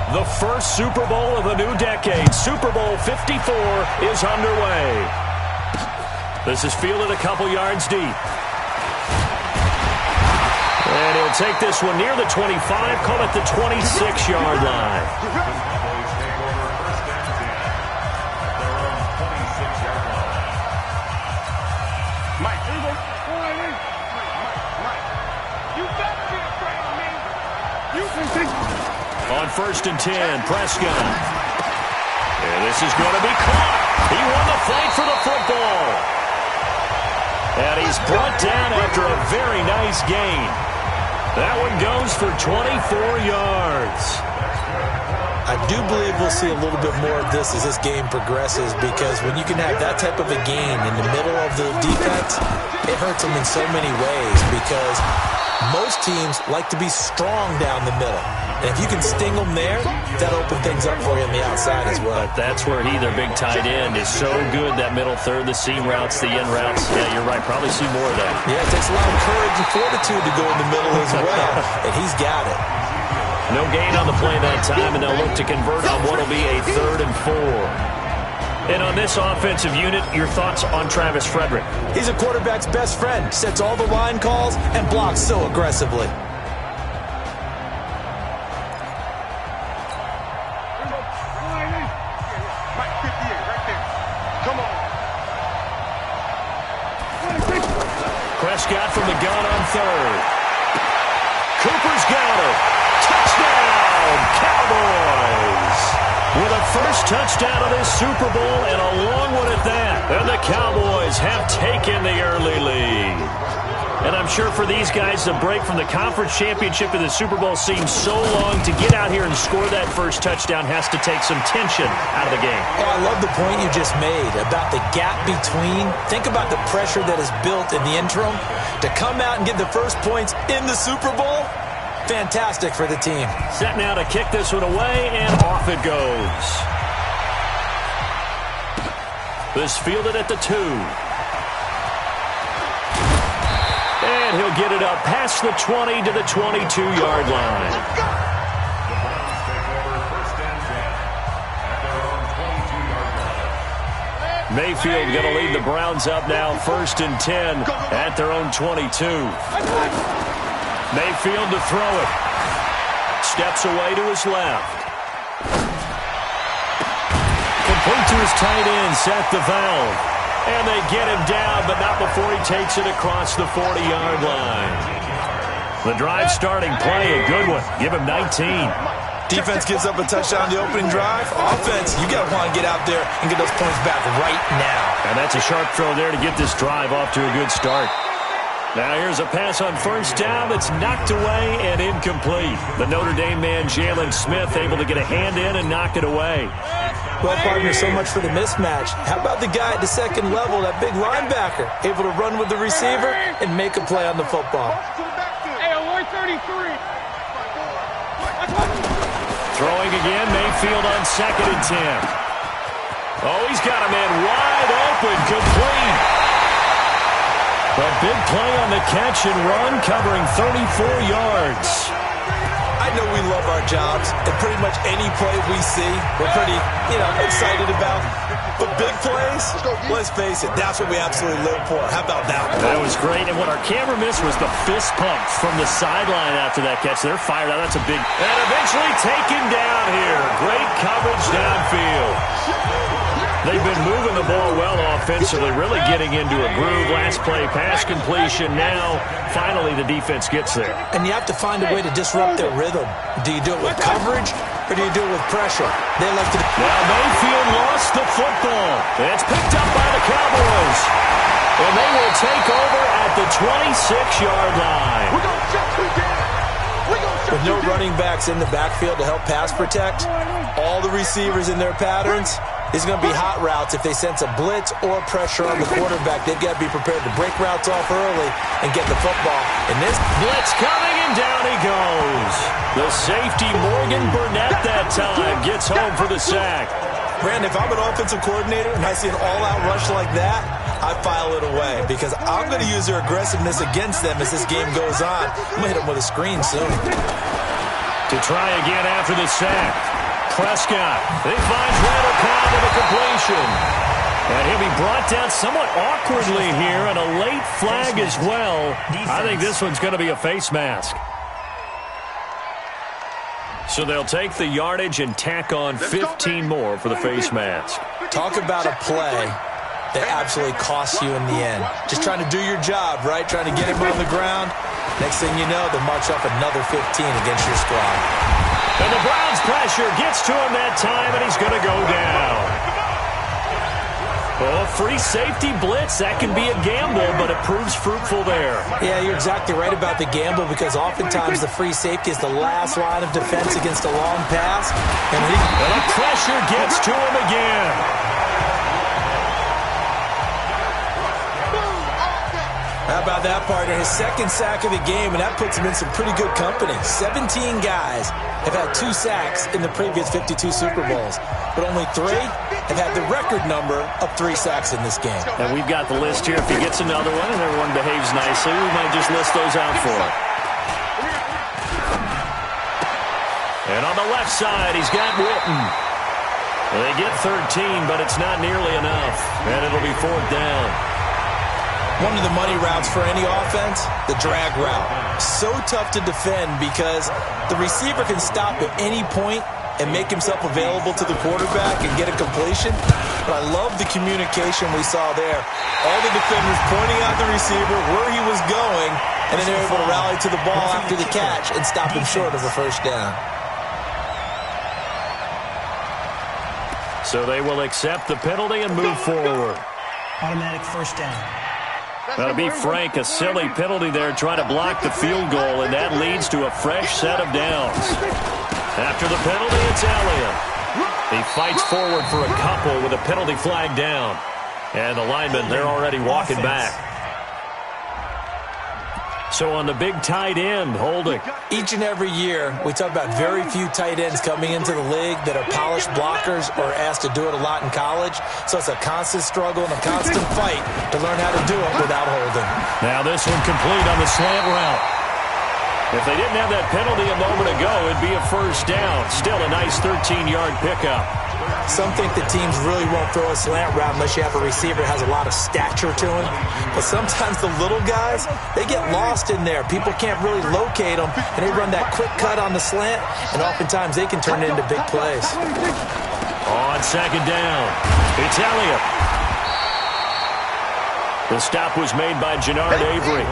The first Super Bowl of the new decade, Super Bowl 54, is underway. This is fielded a couple yards deep. And he'll take this one near the 25, call it the 26-yard line. On 1st and 10, Prescott. And this is going to be caught. He won the fight for the football. And he's brought down after a very nice gain. That one goes for 24 yards. I do believe we'll see a little bit more of this as this game progresses, because when you can have that type of a gain in the middle of the defense, it hurts them in so many ways, because most teams like to be strong down the middle. And if you can sting them there, that'll open things up for you on the outside as well. But that's where their big tight end, is so good, that middle third, the seam routes, the in routes. Yeah, you're right. Probably see more of that. Yeah, it takes a lot of courage and fortitude to go in the middle as well, and he's got it. No gain on the play that time, and they'll look to convert on what will be a 3rd and 4. And on this offensive unit, your thoughts on Travis Frederick? He's a quarterback's best friend. Sets all the line calls and blocks so aggressively. Prescott from the gun on 3rd. Cooper's got it. Touchdown, Cowboys! With a first touchdown of this Super Bowl, and a long one at that. And the Cowboys have taken the early lead. And I'm sure for these guys, the break from the conference championship to the Super Bowl seems so long. To get out here and score that first touchdown has to take some tension out of the game. Oh, I love the point you just made about the gap between. Think about the pressure that is built in the interim. To come out and get the first points in the Super Bowl, fantastic for the team. Set now to kick this one away, and off it goes. This fielded at the 2. And he'll get it up past the 20 to the 22-yard line. Mayfield going to lead the Browns up now, 1st and 10 at their own 22. Mayfield to throw it. Steps away to his left. Complete to his tight end, Seth the Valve. And they get him down, but not before he takes it across the 40-yard line. The drive starting play, a good one. Give him 19. Defense gives up a touchdown on the opening drive. Offense, you got to want to get out there and get those points back right now. And that's a sharp throw there to get this drive off to a good start. Now here's a pass on 1st down that's knocked away and incomplete. The Notre Dame man, Jalen Smith, able to get a hand in and knock it away. Well, partner, so much for the mismatch. How about the guy at the 2nd level, that big linebacker, able to run with the receiver and make a play on the football? Hey, 133. Throwing again, Mayfield on 2nd and 10. Oh, he's got a man wide open, complete. A big play on the catch and run, covering 34 yards. I know we love our jobs, and pretty much any play we see, we're pretty, excited about. But big plays, let's face it, that's what we absolutely live for. How about that? That was great, and what our camera missed was the fist pump from the sideline after that catch. They're fired out. That's a big... And eventually taken down here. Great coverage downfield. They've been moving the ball well offensively, really getting into a groove. Last play, pass completion. Now, finally, the defense gets there. And you have to find a way to disrupt their rhythm. Do you do it with coverage, or do you do it with pressure? They like to... Now, Mayfield lost the football. It's picked up by the Cowboys. And they will take over at the 26-yard line. We're going to shut you down. With no running backs in the backfield to help pass protect, all the receivers in their patterns, it's going to be hot routes. If they sense a blitz or pressure on the quarterback, they've got to be prepared to break routes off early and get the football. And this blitz coming, and down he goes. The safety, Morgan Burnett, that time gets home for the sack. Brandon, if I'm an offensive coordinator and I see an all-out rush like that, I file it away because I'm going to use their aggressiveness against them as this game goes on. I'm going to hit them with a screen soon. To try again after the sack. Prescott. He finds Randall Cobb with a completion. And he'll be brought down somewhat awkwardly here, and a late flag as well. I think this one's going to be a face mask. So they'll take the yardage and tack on 15 more for the face mask. Talk about a play that absolutely costs you in the end. Just trying to do your job, right? Trying to get him on the ground. Next thing you know, they'll march up another 15 against your squad. And the Browns pressure gets to him that time, and he's going to go down. Oh, free safety blitz. That can be a gamble, but it proves fruitful there. Yeah, you're exactly right about the gamble, because oftentimes the free safety is the last line of defense against a long pass. And the pressure gets to him again. How about that, partner? His second sack of the game, and that puts him in some pretty good company. 17 guys have had 2 sacks in the previous 52 Super Bowls, but only 3 have had the record number of 3 sacks in this game. And we've got the list here. If he gets another one and everyone behaves nicely, we might just list those out for him. And on the left side, he's got Witten. They get 13, but it's not nearly enough, and it'll be 4th down. One of the money routes for any offense, the drag route. So tough to defend because the receiver can stop at any point and make himself available to the quarterback and get a completion. But I love the communication we saw there. All the defenders pointing out the receiver, where he was going, and then they're able to rally to the ball after the catch and stop him short of a first down. So they will accept the penalty and move forward. Automatic first down. Now, to be frank, a silly penalty there trying to block the field goal, and that leads to a fresh set of downs. After the penalty, it's Elliott. He fights forward for a couple with a penalty flag down. And the linemen, they're already walking back. So on the big tight end, holding. Each and every year, we talk about very few tight ends coming into the league that are polished blockers or asked to do it a lot in college. So it's a constant struggle and a constant fight to learn how to do it without holding. Now this one complete on the slant route. If they didn't have that penalty a moment ago, it'd be a first down. Still a nice 13-yard pickup. Some think the teams really won't throw a slant route unless you have a receiver that has a lot of stature to him. But sometimes the little guys, they get lost in there. People can't really locate them, and they run that quick cut on the slant, and oftentimes they can turn it into big plays. On second down, it's Elliott. The stop was made by Jannard Avery.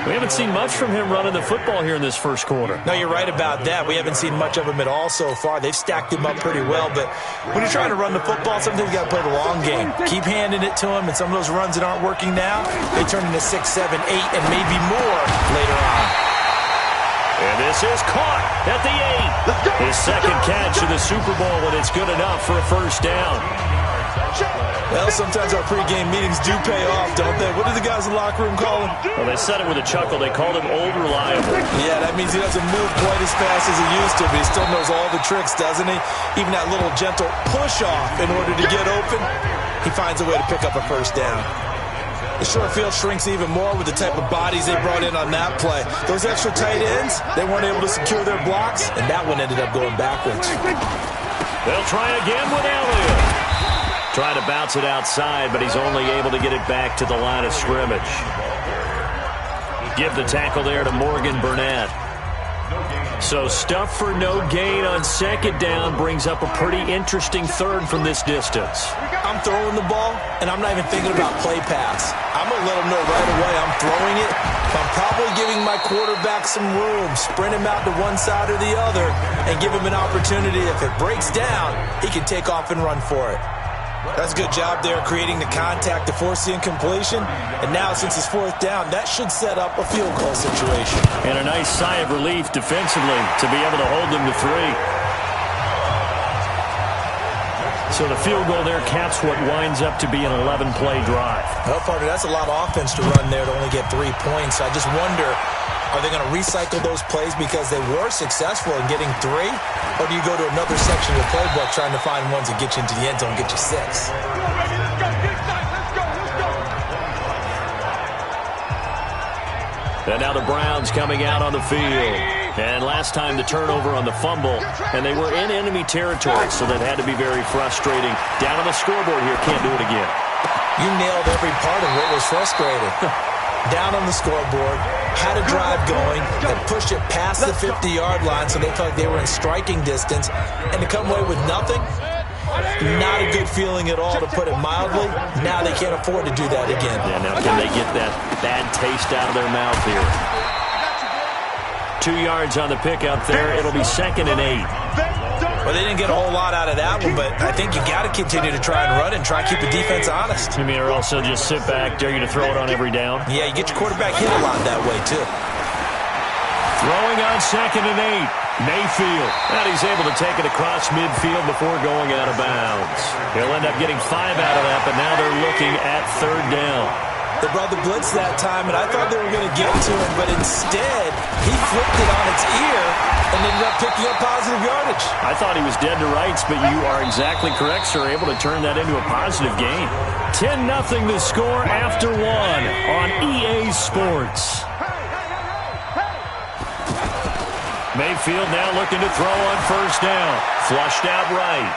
We haven't seen much from him running the football here in this first quarter. No, you're right about that. We haven't seen much of him at all so far. They've stacked him up pretty well, but when you're trying to run the football, sometimes you got to play the long game. Keep handing it to him, and some of those runs that aren't working now, they turn into 6, 7, 8, and maybe more later on. And this is caught at the 8. His second catch of the Super Bowl, and it's good enough for a first down. Well, sometimes our pregame meetings do pay off, don't they? What do the guys in the locker room call him? Well, they said it with a chuckle. They called him Old Reliable. Yeah, that means he doesn't move quite as fast as he used to, but he still knows all the tricks, doesn't he? Even that little gentle push-off in order to get open, he finds a way to pick up a first down. The short field shrinks even more with the type of bodies they brought in on that play. Those extra tight ends, they weren't able to secure their blocks, and that one ended up going backwards. They'll try again with Elliott. Trying to bounce it outside, but he's only able to get it back to the line of scrimmage. Give the tackle there to Morgan Burnett. So stuff for no gain on second down brings up a pretty interesting third from this distance. I'm throwing the ball, and I'm not even thinking about play pass. I'm going to let him know right away I'm throwing it. I'm probably giving my quarterback some room, sprint him out to one side or the other, and give him an opportunity. If it breaks down, he can take off and run for it. That's a good job there creating the contact to force the incompletion. And now, since it's 4th down, that should set up a field goal situation. And a nice sigh of relief defensively to be able to hold them to 3. So the field goal there caps what winds up to be an 11-play drive. Well, partner, that's a lot of offense to run there to only get 3 points. I just wonder, are they going to recycle those plays because they were successful in getting 3? Or do you go to another section of the playbook trying to find ones that get you into the end zone and get you 6? And now the Browns coming out on the field. And last time the turnover on the fumble, and they were in enemy territory, so that had to be very frustrating. Down on the scoreboard here, can't do it again. You nailed every part of what was frustrating. Down on the scoreboard, had a drive going, and pushed it past the 50-yard line so they felt like they were in striking distance, and to come away with nothing, not a good feeling at all, to put it mildly. Now they can't afford to do that again. Yeah, now can they get that bad taste out of their mouth here? 2 yards on the pickup there. It'll be 2nd and 8. Well, they didn't get a whole lot out of that one, but I think you got to continue to try and run and try and keep the defense honest. You mean, or also just sit back, dare you to throw it on every down? Yeah, you get your quarterback hit a lot that way, too. Throwing on 2nd and 8. Mayfield. And he's able to take it across midfield before going out of bounds. He'll end up getting 5 out of that, but now they're looking at 3rd down. They brought the blitz that time, and I thought they were going to get to him, but instead, he flipped it on its ear and ended up picking up positive yardage. I thought he was dead to rights, but you are exactly correct, sir. Able to turn that into a positive gain. 10-0 the score after 1 on EA Sports. Mayfield now looking to throw on 1st down. Flushed out right.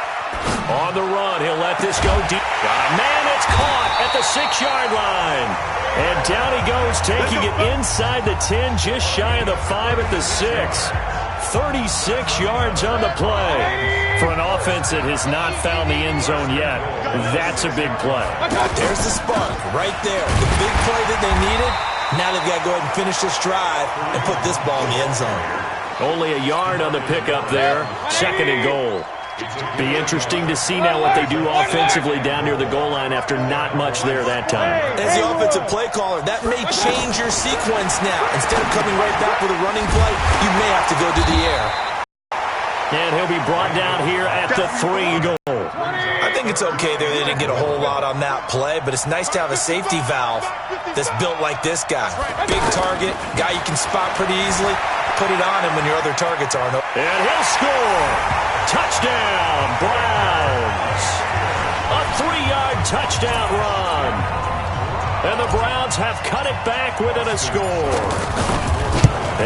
On the run, he'll let this go deep. Got a man, it's caught at the 6-yard line. And down he goes, taking it inside the 10, just shy of the 5 at the 6. 36 yards on the play. For an offense that has not found the end zone yet, that's a big play. There's the spark right there. The big play that they needed. Now they've got to go ahead and finish this drive and put this ball in the end zone. Only a yard on the pickup there. 2nd and goal. Be interesting to see now what they do offensively down near the goal line after not much there that time. As the offensive play caller, that may change your sequence now. Instead of coming right back with a running play, you may have to go to the air. And he'll be brought down here at the 3 goal. I think it's okay there. They didn't get a whole lot on that play, but it's nice to have a safety valve that's built like this guy. Big target, guy you can spot pretty easily. Put it on him when your other targets aren't. And he'll score. Touchdown, Browns. A 3-yard touchdown run. And the Browns have cut it back within a score.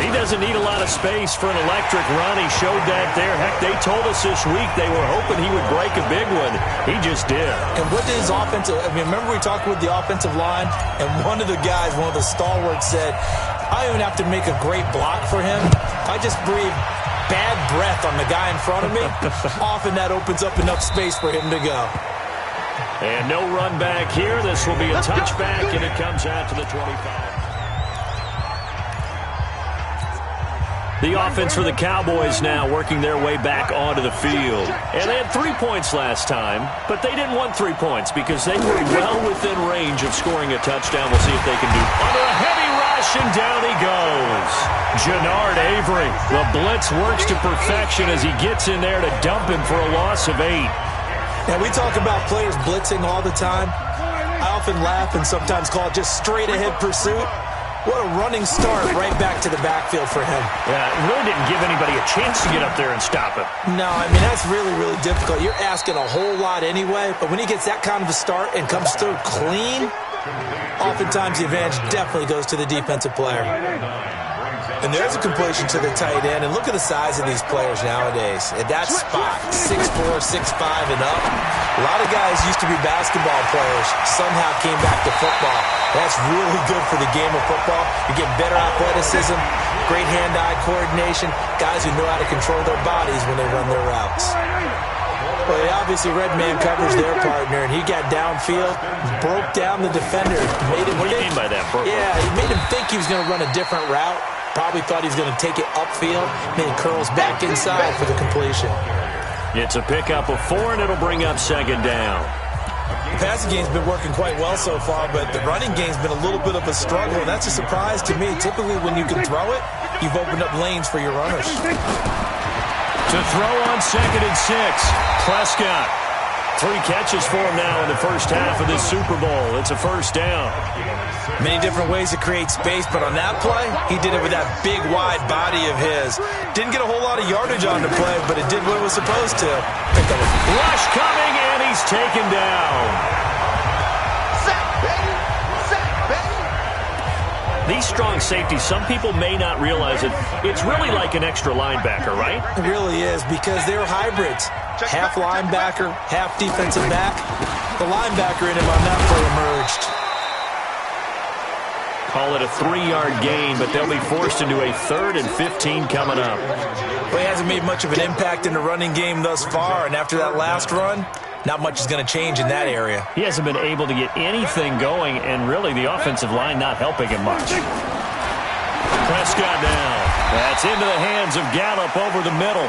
He doesn't need a lot of space for an electric run. He showed that there. Heck, they told us this week they were hoping he would break a big one. He just did. And what did his offensive... I mean, remember we talked with the offensive line, and one of the guys, one of the stalwarts said, I don't even have to make a great block for him. I just breathe bad breath on the guy in front of me. Often that opens up enough space for him to go. And no run back here. This will be a touchback, and it comes out to the 25. The offense for the Cowboys now working their way back onto the field. And they had 3 points last time, but they didn't want 3 points because they were well within range of scoring a touchdown. We'll see if they can do under a heavy rush, and down he goes. Jannard Avery. The blitz works to perfection as he gets in there to dump him for a loss of 8. Now, we talk about players blitzing all the time. I often laugh and sometimes call it just straight-ahead pursuit. What a running start right back to the backfield for him. Yeah, it really didn't give anybody a chance to get up there and stop him. No, I mean, that's really, really difficult. You're asking a whole lot anyway, but when he gets that kind of a start and comes through clean, oftentimes the advantage definitely goes to the defensive player. And there's a completion to the tight end. And look at the size of these players nowadays. At that spot, 6'4", 6'5", and up. A lot of guys used to be basketball players, somehow came back to football. That's really good for the game of football. You get better athleticism, great hand-eye coordination, guys who know how to control their bodies when they run their routes. Well, obviously, red man covers their partner, and he got downfield, broke down the defender. Made him what do you mean by that? Yeah, he made him think he was going to run a different route. Probably thought he was going to take it upfield. Then he curls back inside for the completion. It's a pickup of 4, and it'll bring up 2nd down. The passing game's been working quite well so far, but the running game's been a little bit of a struggle, and that's a surprise to me. Typically, when you can throw it, you've opened up lanes for your runners. To throw on 2nd and 6, Prescott. 3 catches for him now in the first half of this Super Bowl. It's a 1st down. Many different ways to create space, but on that play, he did it with that big, wide body of his. Didn't get a whole lot of yardage on the play, but it did what it was supposed to. Rush coming, and he's taken down. these strong safeties, some people may not realize it. It's really like an extra linebacker, right? It really is, because they're hybrids. Half linebacker, half defensive back. The linebacker in him on that play emerged. Call it a 3-yard gain, but they'll be forced into a 3rd and 15 coming up. Well, he hasn't made much of an impact in the running game thus far, and after that last run, not much is going to change in that area. He hasn't been able to get anything going, and really the offensive line not helping him much. Prescott now. That's into the hands of Gallup over the middle.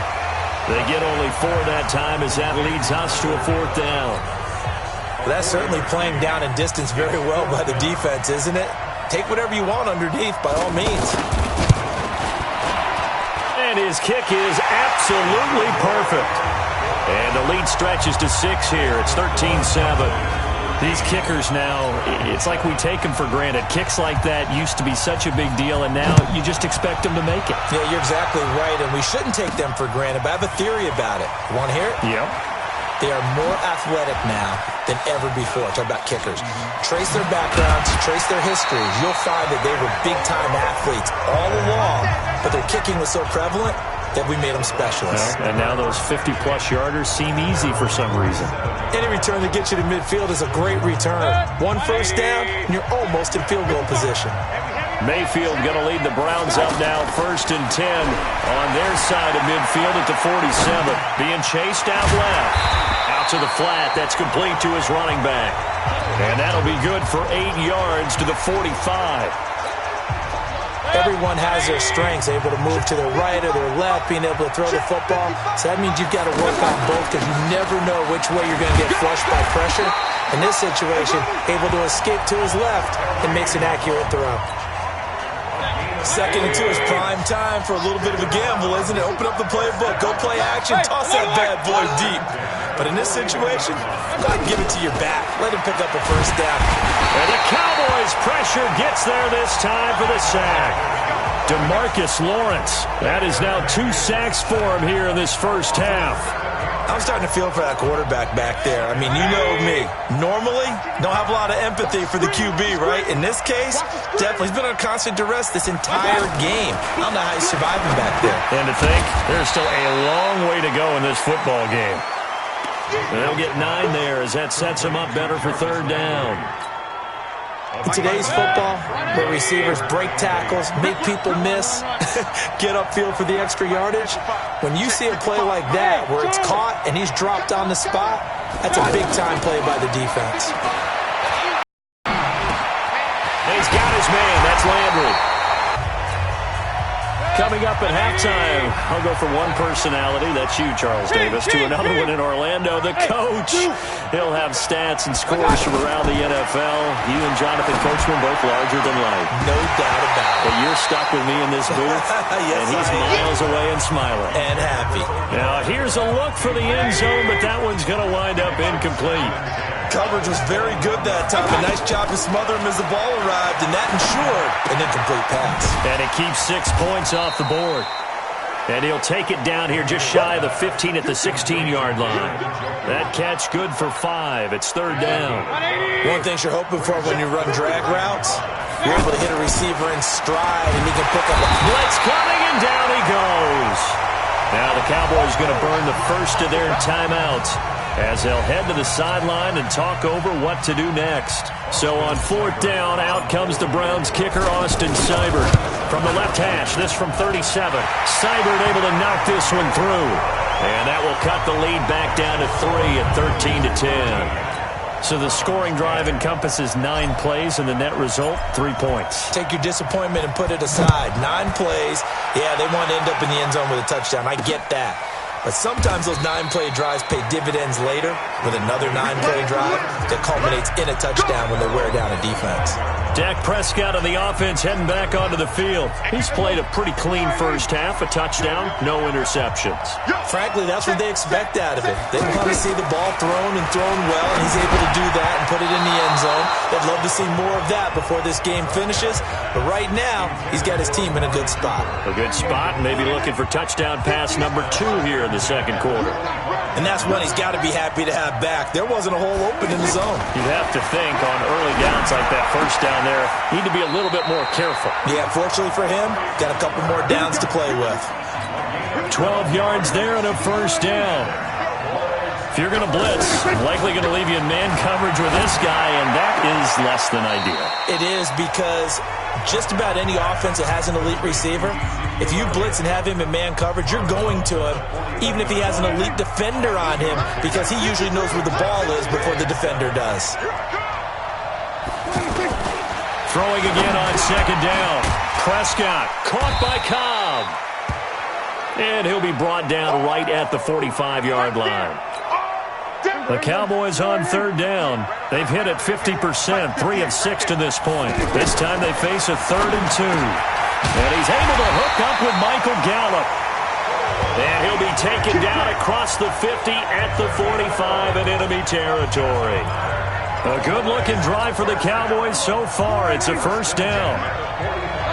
They get only 4 that time as that leads us to a 4th down. Well, that's certainly playing down and distance very well by the defense, isn't it? Take whatever you want underneath, by all means. And his kick is absolutely perfect. And the lead stretches to 6 here. It's 13-7. These kickers now, it's like we take them for granted. Kicks like that used to be such a big deal, and now you just expect them to make it. Yeah, you're exactly right, and we shouldn't take them for granted, but I have a theory about it. You want to hear it? Yep. They are more athletic now than ever before. Talk about kickers. Trace their backgrounds, trace their histories. You'll find that they were big-time athletes all along, but their kicking was so prevalent that we made them specialists. And now those 50-plus yarders seem easy for some reason. Any return that gets you to midfield is a great return. 1 first down, and you're almost in field goal position. Mayfield going to lead the Browns up now, 1st and 10 on their side of midfield at the 47. Being chased out left. Out to the flat. That's complete to his running back. And that'll be good for 8 yards to the 45. Everyone has their strengths, able to move to their right or their left, being able to throw the football. So that means you've got to work on both, because you never know which way you're going to get flushed by pressure. In this situation, able to escape to his left and makes an accurate throw. 2nd and 2 is prime time for a little bit of a gamble, isn't it? Open up the playbook, go play action, toss that bad boy deep. But in this situation, go ahead and give it to your back. Let him pick up a first down. And the Cowboys' pressure gets there this time for the sack. DeMarcus Lawrence. That is now 2 sacks for him here in this first half. I'm starting to feel for that quarterback back there. I mean, you know me. Normally, don't have a lot of empathy for the QB, right? In this case, definitely. He's been on constant duress this entire game. I don't know how he's surviving back there. And to think, there's still a long way to go in this football game. And they'll get 9 there as that sets him up better for 3rd down. In today's football, where receivers break tackles, make people miss, get upfield for the extra yardage, when you see a play like that where it's caught and he's dropped on the spot, that's a big-time play by the defense. He's got his man. That's Landry. Coming up at halftime, I'll go from one personality, that's you, Charles Davis, to another one in Orlando, the coach. He'll have stats and scores from around the NFL. You and Jonathan Coachman both larger than life. No doubt about it. But you're stuck with me in this booth, Yes, and he's miles away and smiling. And happy. Now, here's a look for the end zone, but that one's going to wind up incomplete. Coverage was very good that time. A nice job to smother him as the ball arrived, and that ensured an incomplete pass. And it keeps 6 points off the board. And he'll take it down here just shy of the 15 at the 16-yard line. That catch good for 5. It's 3rd down. One thing you're hoping for when you run drag routes, you're able to hit a receiver in stride, and he can pick up a blitz coming, and down he goes. Now the Cowboys going to burn the first of their timeouts as they'll head to the sideline and talk over what to do next. So on 4th down, out comes the Browns kicker, Austin Seibert. From the left hash, this from 37. Seibert able to knock this one through. And that will cut the lead back down to 3 at 13-10. So the scoring drive encompasses 9 plays, and the net result, 3 points. Take your disappointment and put it aside. 9 plays. Yeah, they want to end up in the end zone with a touchdown. I get that. But sometimes those 9-play drives pay dividends later with another 9-play drive that culminates in a touchdown when they wear down a defense. Dak Prescott on the offense heading back onto the field. He's played a pretty clean first half, a touchdown, no interceptions. Frankly, that's what they expect out of it. They want to see the ball thrown and thrown well, and he's able to do that and put it in the end zone. They'd love to see more of that before this game finishes. But right now, he's got his team in a good spot. A good spot, maybe looking for touchdown pass number 2 here in the second quarter. And that's one he's got to be happy to have back. There wasn't a hole open in the zone. You'd have to think on early downs like that first down there, need to be a little bit more careful. Yeah, fortunately for him, got a couple more downs to play with. 12 yards there and a first down. If you're going to blitz, likely going to leave you in man coverage with this guy, and that is less than ideal. It is, because just about any offense that has an elite receiver, if you blitz and have him in man coverage, you're going to him, even if he has an elite defender on him, because he usually knows where the ball is before the defender does. Throwing again on second down. Prescott caught by Cobb. And he'll be brought down right at the 45-yard line. The Cowboys on third down. They've hit it 50%, 3 of 6 to this point. This time they face a 3rd and 2. And he's able to hook up with Michael Gallup. And he'll be taken down across the 50 at the 45 in enemy territory. A good-looking drive for the Cowboys so far. It's a first down.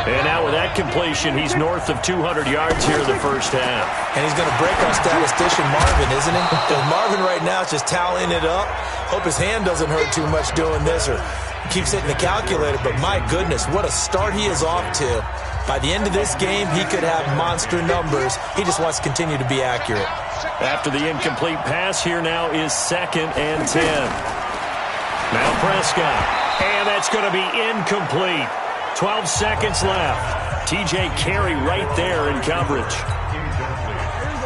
And now with that completion, he's north of 200 yards here in the first half. And he's going to break our statistician Marvin, isn't he? Because Marvin right now is just tallying it up. Hope his hand doesn't hurt too much doing this, or keeps hitting the calculator. But my goodness, what a start he is off to. By the end of this game, he could have monster numbers. He just wants to continue to be accurate. After the incomplete pass, here now is 2nd and 10. Now Prescott. And that's going to be incomplete. 12 seconds left. T.J. Carey right there in coverage.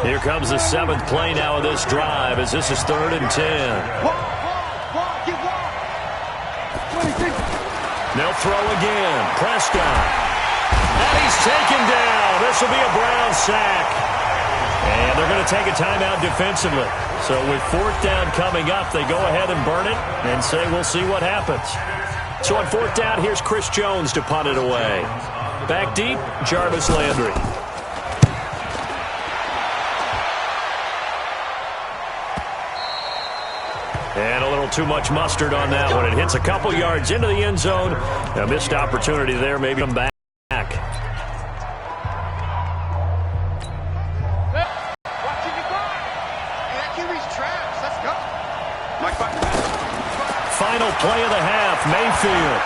Here comes the 7th play now of this drive, as this is 3rd and 10. They'll throw again. Prescott. And he's taken down. This will be a Brown sack. And they're going to take a timeout defensively. So with 4th down coming up, they go ahead and burn it and say we'll see what happens. So on 4th down, here's Chris Jones to punt it away. Back deep, Jarvis Landry. And a little too much mustard on that one. It hits a couple yards into the end zone. A missed opportunity there, maybe come back. Final play of the half, Mayfield.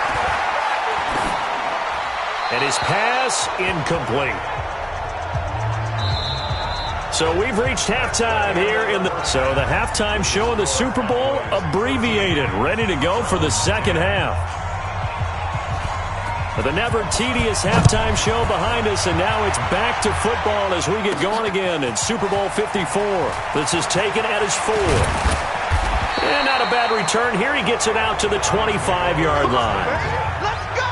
And his pass incomplete. So we've reached halftime here in the... So the halftime show in the Super Bowl abbreviated, ready to go for the second half. But the never tedious halftime show behind us, and now it's back to football as we get going again in Super Bowl 54. This is taken at his 4. And not a bad return here. He gets it out to the 25-yard line. Let's go!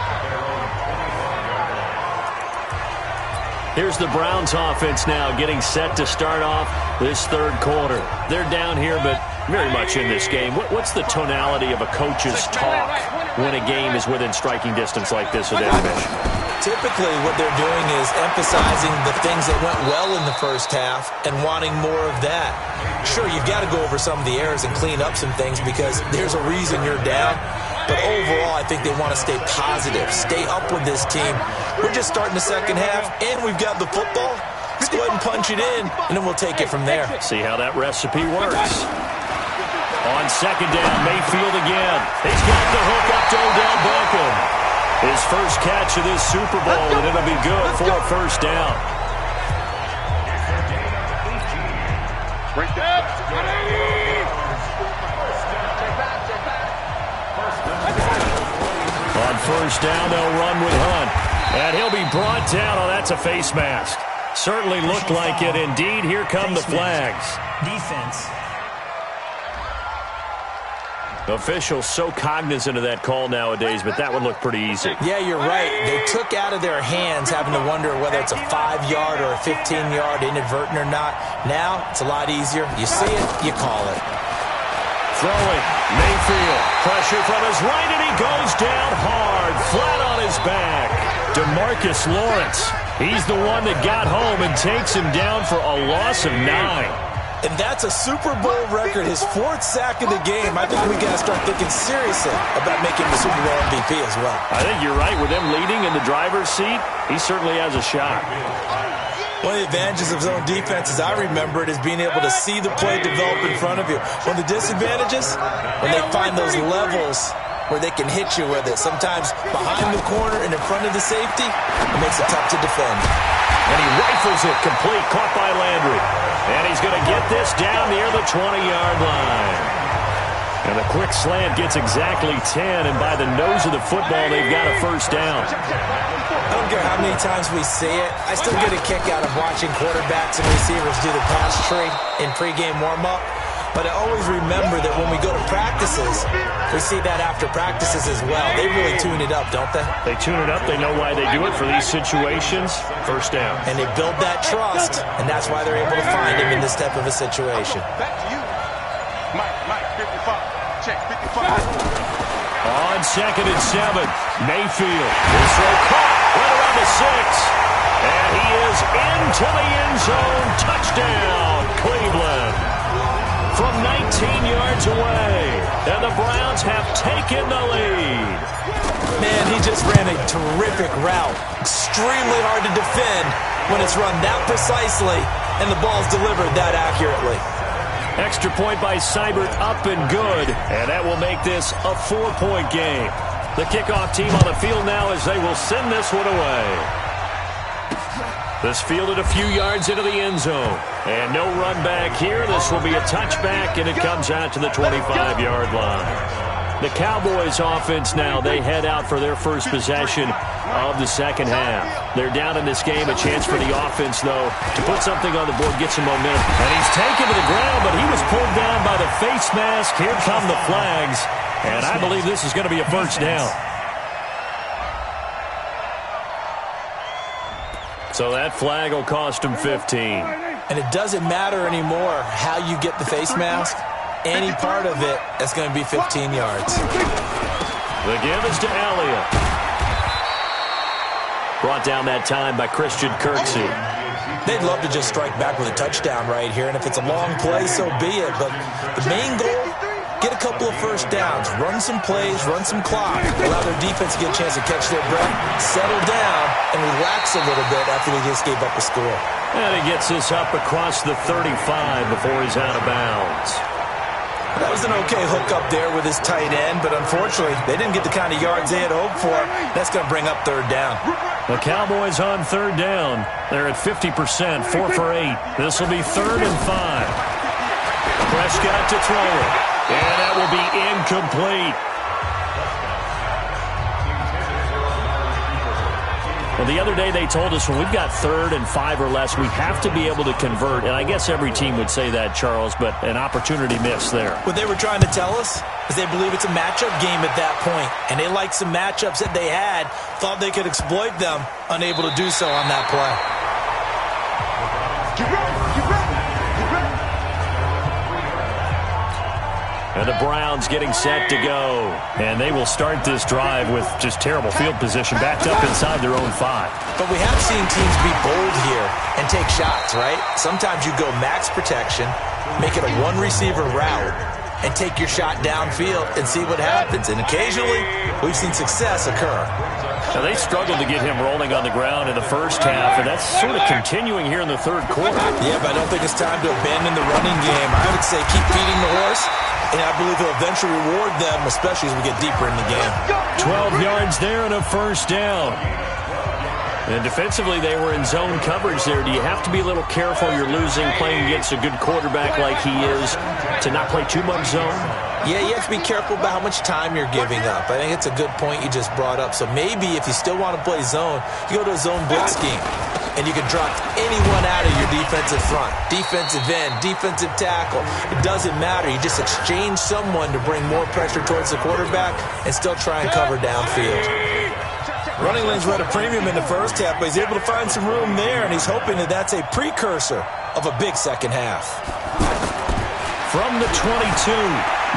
Here's the Browns offense now getting set to start off this third quarter. They're down here, but very much in this game. What's the tonality of a coach's talk when a game is within striking distance like this at intermission? Typically, what they're doing is emphasizing the things that went well in the first half and wanting more of that. Sure, you've got to go over some of the errors and clean up some things because there's a reason you're down. But overall, I think they want to stay positive, stay up with this team. We're just starting the second half, and we've got the football. Let's go ahead and punch it in, and then we'll take it from there. See how that recipe works. On second down, Mayfield again. He's got the hook up to Odell Beckham. His first catch of this Super Bowl, and it'll be good for a first down. On first down, they'll run with Hunt. And he'll be brought down. Oh, that's a face mask. Certainly looked like it. Indeed, here come the flags. Defense. Officials so cognizant of that call nowadays, but that would look pretty easy. Yeah, you're right. They took out of their hands having to wonder whether it's a 5-yard or a 15-yard inadvertent or not. Now, it's a lot easier. You see it, you call it. Throwing, Mayfield, pressure from his right, and he goes down hard, flat on his back. DeMarcus Lawrence, he's the one that got home and takes him down for a loss of 9. And that's a Super Bowl record, his 4th sack of the game. I think we got to start thinking seriously about making the Super Bowl MVP as well. I think you're right. With them leading in the driver's seat, he certainly has a shot. One of the advantages of zone defense, as I remember it, is being able to see the play develop in front of you. One of the disadvantages, when they find those levels where they can hit you with it, sometimes behind the corner and in front of the safety, it makes it tough to defend. And he rifles it complete, caught by Landry. And he's going to get this down near the 20-yard line. And the quick slant gets exactly 10, and by the nose of the football, they've got a first down. I don't care how many times we see it, I still get a kick out of watching quarterbacks and receivers do the pass tree in pregame warm-up. But I always remember that when we go to practices, we see that after practices as well. They really tune it up, don't they? They tune it up. They know why they do it for these situations. First down. And they build that trust, and that's why they're able to find him in this type of a situation. Back to you. Mike, 55. Check, 55. On 2nd and 7, Mayfield. His throw caught right around the 6. And he is into the end zone. Touchdown, Cleveland. From 19 yards away, and the Browns have taken the lead. Man, he just ran a terrific route. Extremely hard to defend when it's run that precisely and the ball's delivered that accurately. Extra point by Seibert, up and good, and that will make this a 4-point game. The kickoff team on the field now as they will send this one away. This fielded a few yards into the end zone. And no run back here. This will be a touchback, and it comes out to the 25-yard line. The Cowboys offense now, they head out for their first possession of the second half. They're down in this game. A chance for the offense, though, to put something on the board, get some momentum. And he's taken to the ground, but he was pulled down by the face mask. Here come the flags. And I believe this is going to be a first down. So that flag will cost him 15. And it doesn't matter anymore how you get the face mask. Any part of it is going to be 15 yards. The give is to Elliott. Brought down that time by Christian Kirksey. They'd love to just strike back with a touchdown right here, and if it's a long play, so be it. But the main goal, get a couple of first downs, run some plays, run some clock, allow their defense to get a chance to catch their breath, settle down, and relax a little bit after they just gave up a score. And he gets this up across the 35 before he's out of bounds. That was an okay hook up there with his tight end, but unfortunately, they didn't get the kind of yards they had hoped for. That's going to bring up third down. The Cowboys on third down. They're at 50%, 4 for 8. This will be 3rd and 5. Prescott to throw it. And that will be incomplete. Well, the other day they told us when we've got 3rd and 5 or less, we have to be able to convert. And I guess every team would say that, Charles, but an opportunity missed there. What they were trying to tell us is they believe it's a matchup game at that point. And they liked some matchups that they had, thought they could exploit them, unable to do so on that play. Get ready, get ready, get ready. And the Browns getting set to go. And they will start this drive with just terrible field position, backed up inside their own 5. But we have seen teams be bold here and take shots, right? Sometimes you go max protection, make it a one-receiver route, and take your shot downfield and see what happens. And occasionally, we've seen success occur. Now, they struggled to get him rolling on the ground in the first half, and that's sort of continuing here in the third quarter. Yeah, but I don't think it's time to abandon the running game. I would say keep feeding the horse, and I believe he'll eventually reward them, especially as we get deeper in the game. 12 yards there and a first down. And defensively, they were in zone coverage there. Do you have to be a little careful? You're losing, playing against a good quarterback like he is, to not play too much zone? Yeah, you have to be careful about how much time you're giving up. I think it's a good point you just brought up. So maybe if you still want to play zone, you go to a zone blitz scheme. And you can drop anyone out of your defensive front. Defensive end, defensive tackle. It doesn't matter. You just exchange someone to bring more pressure towards the quarterback and still try and cover downfield. Running lanes were at a premium in the first half, but he's able to find some room there, and he's hoping that that's a precursor of a big second half. From the 22,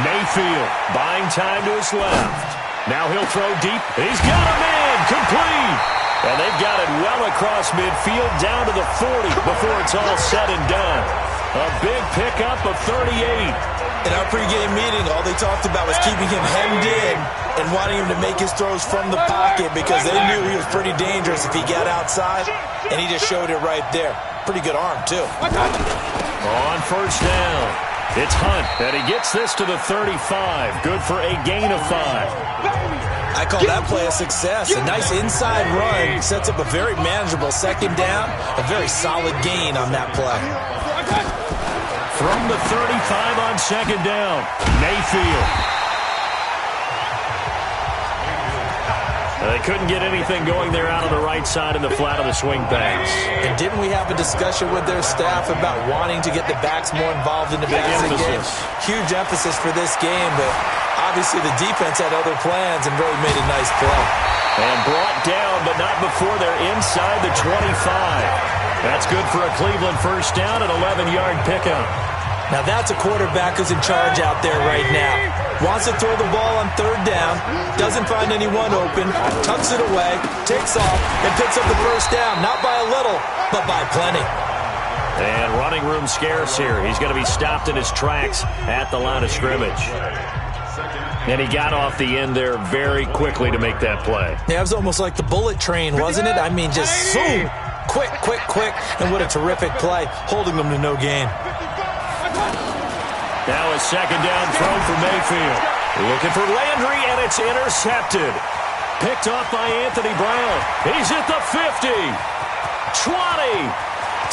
Mayfield buying time to his left. Now he'll throw deep. He's got him in, complete. And they've got it well across midfield down to the 40 before it's all said and done. A big pickup of 38. In our pregame meeting, all they talked about was keeping him hemmed in and wanting him to make his throws from the pocket because they knew he was pretty dangerous if he got outside, and he just showed it right there. pretty good arm, too. On first down, it's Hunt, and he gets this to the 35. Good for a gain of 5. I call that play a success. A nice inside run sets up a very manageable second down. A very solid gain on that play. From the 35 on second down, Mayfield. They couldn't get anything going there out of the right side in the flat of the swing pass. And didn't we have a discussion with their staff about wanting to get the backs more involved in the passing game? Huge emphasis for this game, but obviously the defense had other plans and really made a nice play. And brought down, but not before they're inside the 25. That's good for a Cleveland first down and 11-yard pickup. Now that's a quarterback who's in charge out there right now. Wants to throw the ball on third down, doesn't find anyone open, tucks it away, takes off, and picks up the first down. Not by a little, but by plenty. And running room scarce here. He's going to be stopped in his tracks at the line of scrimmage. And he got off the end there very quickly to make that play. Yeah, it was almost like the bullet train, wasn't it? I mean, just zoom, quick, quick, quick, and what a terrific play, holding them to no gain. Now a second down throw for Mayfield. Looking for Landry, and it's intercepted. Picked off by Anthony Brown. He's at the 50, 20,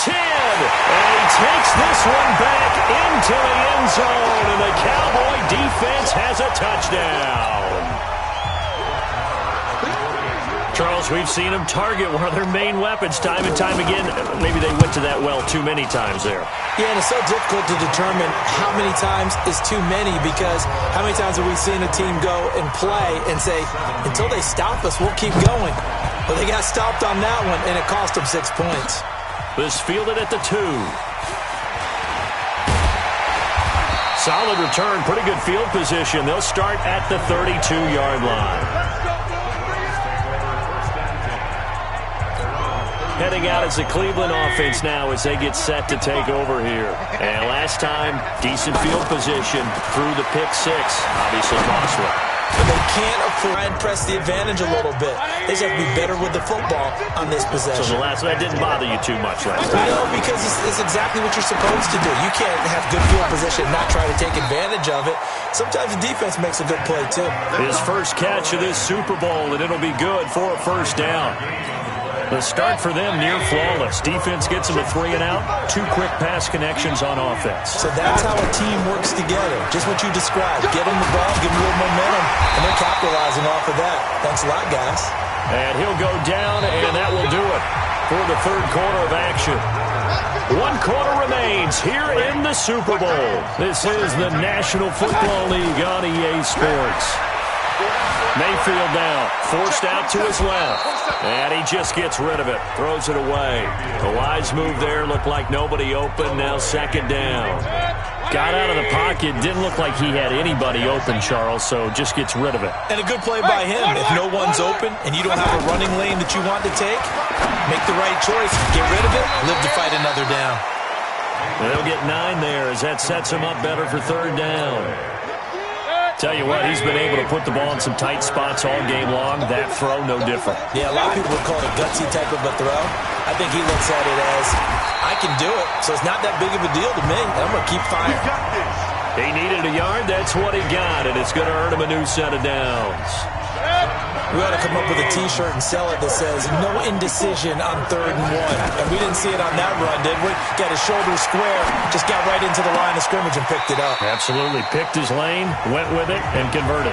10, and he takes this one back into the end zone, and the Cowboy defense has a touchdown. Charles, we've seen them target one of their main weapons time and time again. Maybe they went to that well too many times there. Yeah, and it's so difficult to determine how many times is too many, because how many times have we seen a team go and play and say, until they stop us, we'll keep going. But they got stopped on that one, and it cost them 6 points. This fielded at the 2. Solid return, pretty good field position. They'll start at the 32-yard line. Heading out as the Cleveland offense now as they get set to take over here. And last time, decent field position through the pick 6. Obviously costly. But they can't afford to press the advantage a little bit. They just have to be better with the football on this possession. So the last that didn't bother you too much last time. No, because it's exactly what you're supposed to do. You can't have good field position and not try to take advantage of it. Sometimes the defense makes a good play, too. His first catch of this Super Bowl, and it'll be good for a first down. The start for them near flawless. Defense gets them a 3 and out. 2 quick pass connections on offense. So that's how a team works together. Just what you described. Get them the ball, give them a little momentum, and they're capitalizing off of that. Thanks a lot, guys. And he'll go down, and that will do it for the third quarter of action. 1 quarter remains here in the Super Bowl. This is the National Football League on EA Sports. Mayfield now, forced out to his left. And he just gets rid of it, throws it away. A wise move there, looked like nobody open, now second down. Got out of the pocket, didn't look like he had anybody open, Charles, so just gets rid of it. And a good play by him. If no one's open and you don't have a running lane that you want to take, make the right choice, get rid of it, live to fight another down. They'll get 9 there as that sets him up better for third down. Tell you what, he's been able to put the ball in some tight spots all game long. That throw, no different. Yeah, a lot of people would call it a gutsy type of a throw. I think he looks at it as, I can do it, so it's not that big of a deal to me. I'm going to keep firing. He needed a yard. That's what he got, and it's going to earn him a new set of downs. We ought to come up with a T-shirt and sell it that says, no indecision on 3rd and 1. And we didn't see it on that run, did we? Got his shoulder square, just got right into the line of scrimmage and picked it up. Absolutely. Picked his lane, went with it, and converted.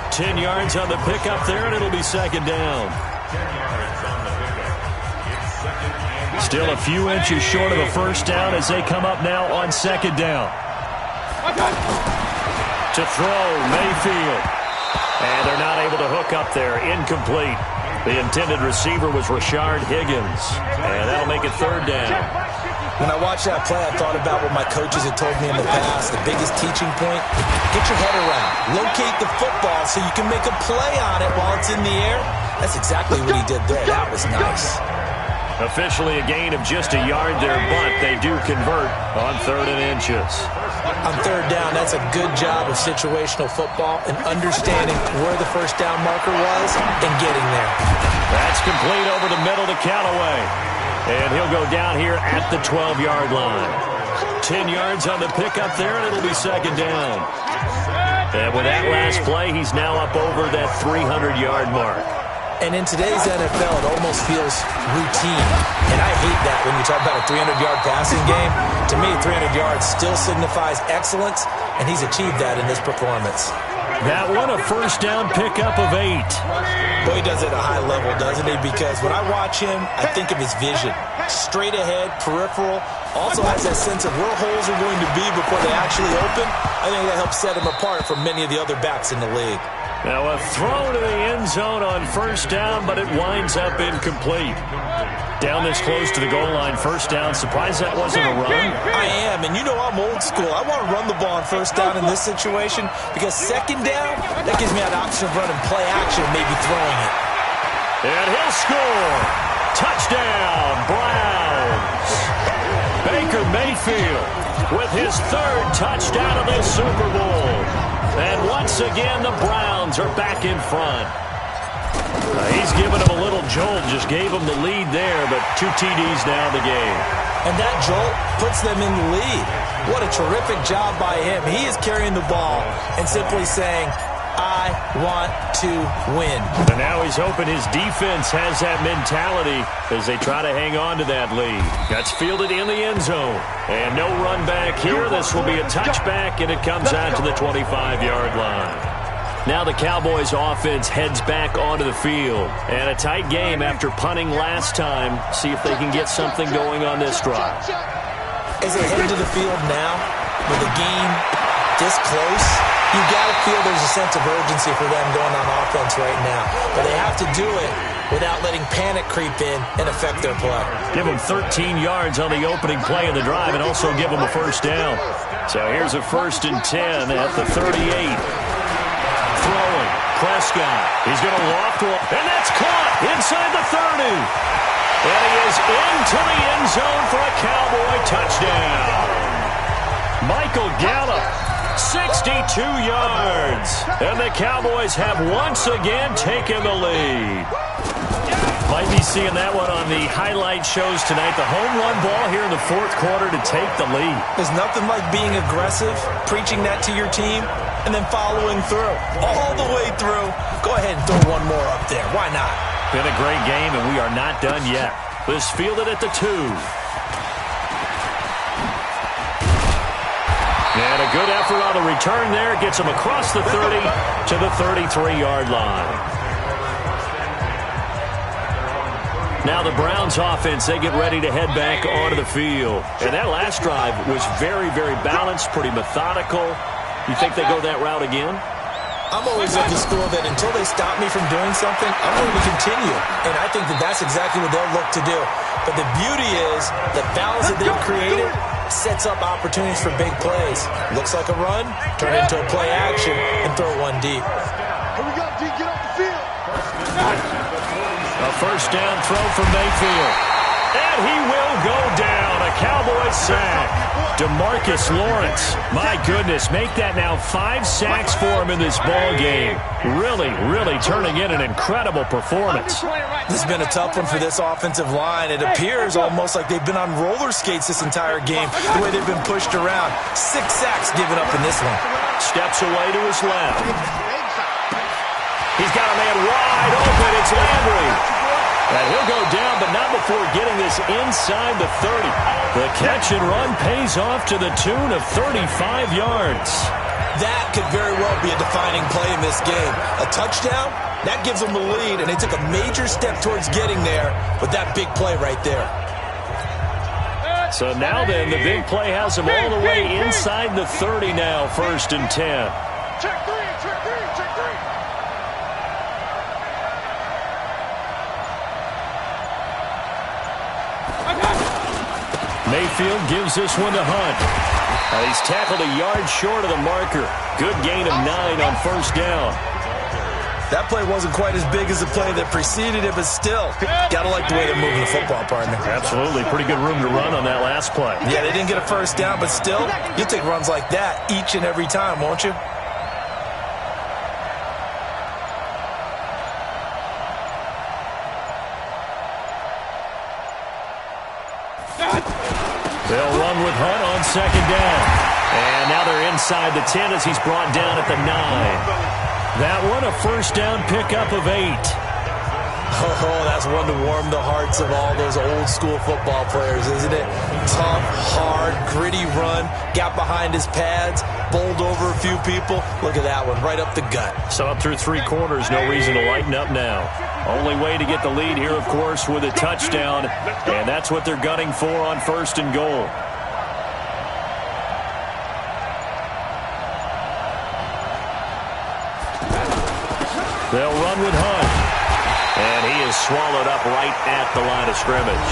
10 yards on the pickup there, and it'll be second down. Still a few inches short of a first down as they come up now on second down. To throw, Mayfield. And they're not able to hook up there. Incomplete. The intended receiver was Rashard Higgins. And that'll make it third down. When I watched that play, I thought about what my coaches had told me in the past. The biggest teaching point, get your head around. Locate the football so you can make a play on it while it's in the air. That's exactly what he did there. That was nice. Officially a gain of just a yard there, but they do convert on 3rd and inches. On third down, that's a good job of situational football and understanding where the first down marker was and getting there. That's complete over the middle to Callaway. And he'll go down here at the 12-yard line. 10 yards on the pickup there, and it'll be second down. And with that last play, he's now up over that 300-yard mark. And in today's NFL, it almost feels routine. And I hate that when you talk about a 300-yard passing game. To me, 300 yards still signifies excellence, and he's achieved that in this performance. That one, a first down pickup of 8. Boy, he does it at a high level, doesn't he? Because when I watch him, I think of his vision. Straight ahead, peripheral, also has that sense of where holes are going to be before they actually open. I think that helps set him apart from many of the other backs in the league. Now a throw to the end zone on first down, but it winds up incomplete. Down this close to the goal line, first down. Surprised that wasn't a run? I am, and you know I'm old school. I want to run the ball on first down in this situation because second down, that gives me an option of running play action, maybe throwing it. And he'll score. Touchdown, Browns. Baker Mayfield with his third touchdown of this Super Bowl. And once again, the Browns are back in front. He's given them a little jolt, just gave them the lead there, but 2 TDs now in the game. And that jolt puts them in the lead. What a terrific job by him. He is carrying the ball and simply saying, I want to win. And now he's hoping his defense has that mentality as they try to hang on to that lead. That's fielded in the end zone. And no run back here. This will be a touchback, and it comes out to the 25-yard line. Now the Cowboys offense heads back onto the field. And a tight game after punting last time. See if they can get something going on this drive. As they head to the field now, with the game this close, you got to feel there's a sense of urgency for them going on offense right now. But they have to do it without letting panic creep in and affect their play. Give them 13 yards on the opening play of the drive and also give them a first down. So here's a 1st and 10 at the 38. Throwing. Prescott. He's going to loft one. And that's caught inside the 30. And he is into the end zone for a Cowboy touchdown. Michael Gallup. 62 yards. And the Cowboys have once again taken the lead. Might be seeing that one on the highlight shows tonight. The home run ball here in the 4th quarter to take the lead. There's nothing like being aggressive, preaching that to your team, and then following through. All the way through. Go ahead and throw one more up there. Why not? Been a great game, and we are not done yet. This fielded at the 2. And a good effort on the return there. Gets him across the 30 to the 33-yard line. Now the Browns offense, they get ready to head back onto the field. And that last drive was very, very balanced, pretty methodical. You think they go that route again? I'm always of the school that until they stop me from doing something, I'm going to continue. And I think that that's exactly what they'll look to do. But the beauty is the balance that they've created sets up opportunities for big plays. Looks like a run, turn into a play action, and throw one deep. Here we go, D. Get off the field. A first down throw from Mayfield. And he will go down. A Cowboys sack. DeMarcus Lawrence. My goodness, make that now 5 sacks for him in this ball game. Really, really turning in an incredible performance. This has been a tough one for this offensive line. It appears almost like they've been on roller skates this entire game, the way they've been pushed around. 6 sacks given up in this one. Steps away to his left. He's got a man wide open. It's Landry. And he'll go down, but not before getting this inside the 30. The catch and run pays off to the tune of 35 yards. That could very well be a defining play in this game. A touchdown, that gives them the lead, and they took a major step towards getting there with that big play right there. So now then, the big play has them all the way inside the 30 now, 1st and 10. Check 3, check 3, check 3. Mayfield gives this one to Hunt. He's tackled a yard short of the marker. Good gain of 9 on first down. That play wasn't quite as big as the play that preceded it, but still, gotta like the way they're moving the football, partner. Absolutely. Pretty good room to run on that last play. Yeah, they didn't get a first down, but still, you'll take runs like that each and every time, won't you? They'll run with Hunt on second down. And now they're inside the 10 as he's brought down at the 9. That one a first down pickup of 8. Oh, that's one to warm the hearts of all those old school football players, isn't it? Tough, hard, gritty run, got behind his pads, bowled over a few people. Look at that one, right up the gut. So up through 3 quarters, no reason to lighten up now. Only way to get the lead here, of course, with a touchdown, and that's what they're gunning for on first and goal. They'll run with Hunt. And he is swallowed up right at the line of scrimmage.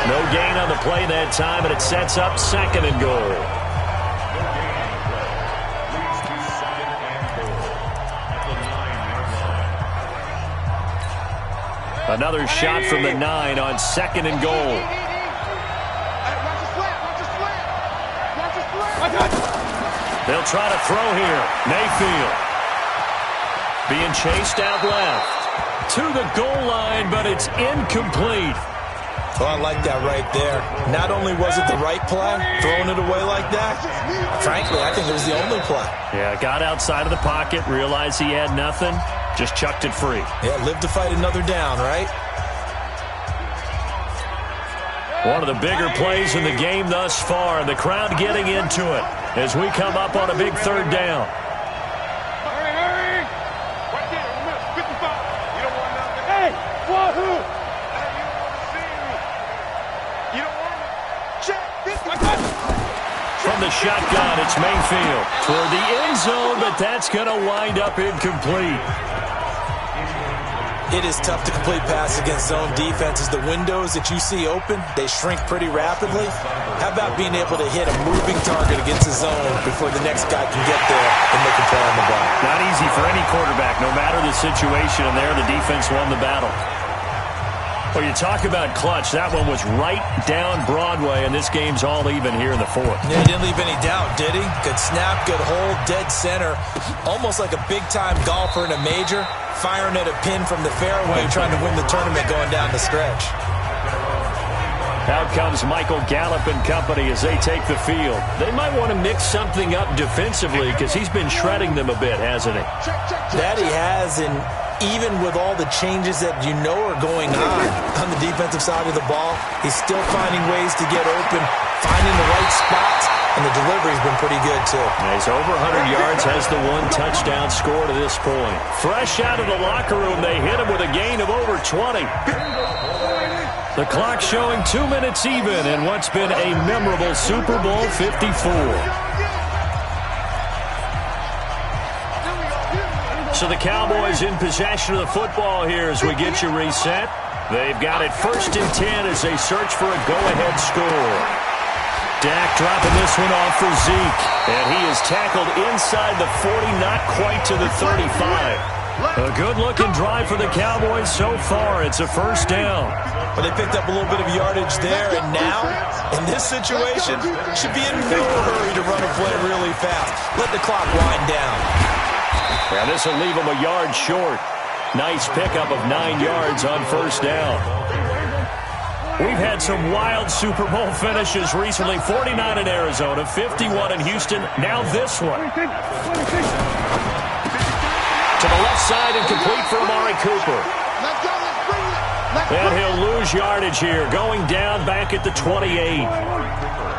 No gain on the play that time, and it sets up second and goal. Another shot from the 9 on second and goal. They'll try to throw here. Mayfield being chased out left. To the goal line, but it's incomplete. Oh, I like that right there. Not only was it the right play, throwing it away like that, frankly, I think it was the only play. Yeah, got outside of the pocket, realized he had nothing, just chucked it free. Yeah, live to fight another down, right? One of the bigger plays in the game thus far, and the crowd getting into it as we come up on a big third down. From the shotgun, it's Mayfield toward the end zone, but that's going to wind up incomplete. It is tough to complete pass against zone defenses. The windows that you see open, they shrink pretty rapidly. How about being able to hit a moving target against the zone before the next guy can get there and make a play on the ball? Not easy for any quarterback, no matter the situation, and there the defense won the battle. Well, you talk about clutch. That one was right down Broadway, and this game's all even here in the 4th. Yeah, he didn't leave any doubt, did he? Good snap, good hold, dead center. Almost like a big-time golfer in a major, firing at a pin from the fairway, trying to win the tournament going down the stretch. Out comes Michael Gallup and company as they take the field. They might want to mix something up defensively because he's been shredding them a bit, hasn't he? That he has, and even with all the changes that you know are going on the defensive side of the ball, he's still finding ways to get open, finding the right spots, and the delivery's been pretty good, too. He's over 100 yards, has the 1 touchdown score to this point. Fresh out of the locker room, they hit him with a gain of over 20. The clock showing 2 minutes even in what's been a memorable Super Bowl 54. So the Cowboys in possession of the football here as we get you reset. They've got it 1st and 10 as they search for a go-ahead score. Dak dropping this one off for Zeke. And he is tackled inside the 40, not quite to the 35. A good-looking drive for the Cowboys so far. It's a first down. But they picked up a little bit of yardage there, and now, in this situation, should be in no hurry to run a play really fast. Let the clock wind down. Yeah, this will leave him a yard short. Nice pickup of 9 yards on first down. We've had some wild Super Bowl finishes recently. 49 in Arizona, 51 in Houston, now this one. To the left side and complete for Amari Cooper. And he'll lose yardage here, going down back at the 28.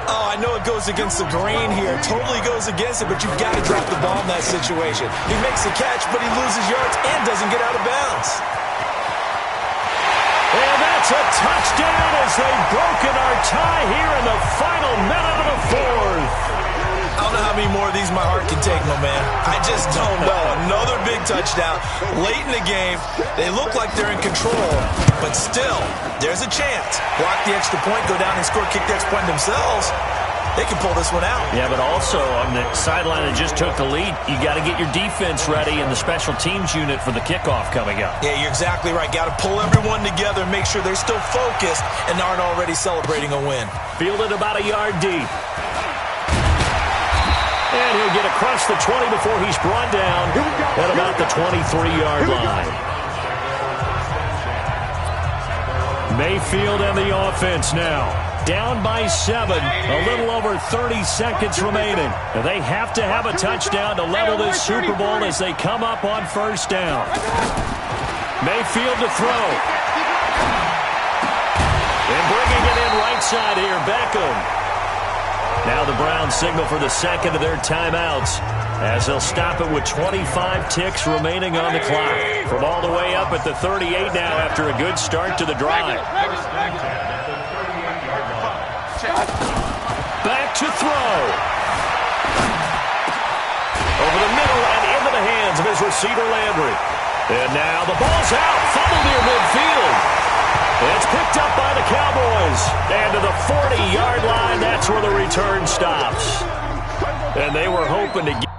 Oh, I know it goes against the grain here. Totally goes against it, but you've got to drop the ball in that situation. He makes the catch, but he loses yards and doesn't get out of bounds. And that's a touchdown as they've broken our tie here in the final minute of the 4th. I don't know how many more of these my heart can take, my man. I just don't know. Another big touchdown. Late in the game, they look like they're in control, but still, there's a chance. Block the extra point, go down and score, kick the extra point themselves. They can pull this one out. Yeah, but also on the sideline that just took the lead, you got to get your defense ready and the special teams unit for the kickoff coming up. Yeah, you're exactly right. Got to pull everyone together and make sure they're still focused and aren't already celebrating a win. Fielded about a yard deep. And he'll get across the 20 before he's brought down at about the 23-yard line. Mayfield and the offense now. down by 7. A little over 30 seconds remaining. They have to have a touchdown to level this Super Bowl as they come up on first down. Mayfield to throw. And bringing it in right side here, Beckham. Now the Browns signal for the second of their timeouts as they'll stop it with 25 ticks remaining on the clock. From all the way up at the 38 now after a good start to the drive. Back to throw. Over the middle and into the hands of his receiver, Landry. And now the ball's out. Fumble near midfield. It's picked up by the Cowboys. And to the 40-yard line, that's where the return stops. And they were hoping to get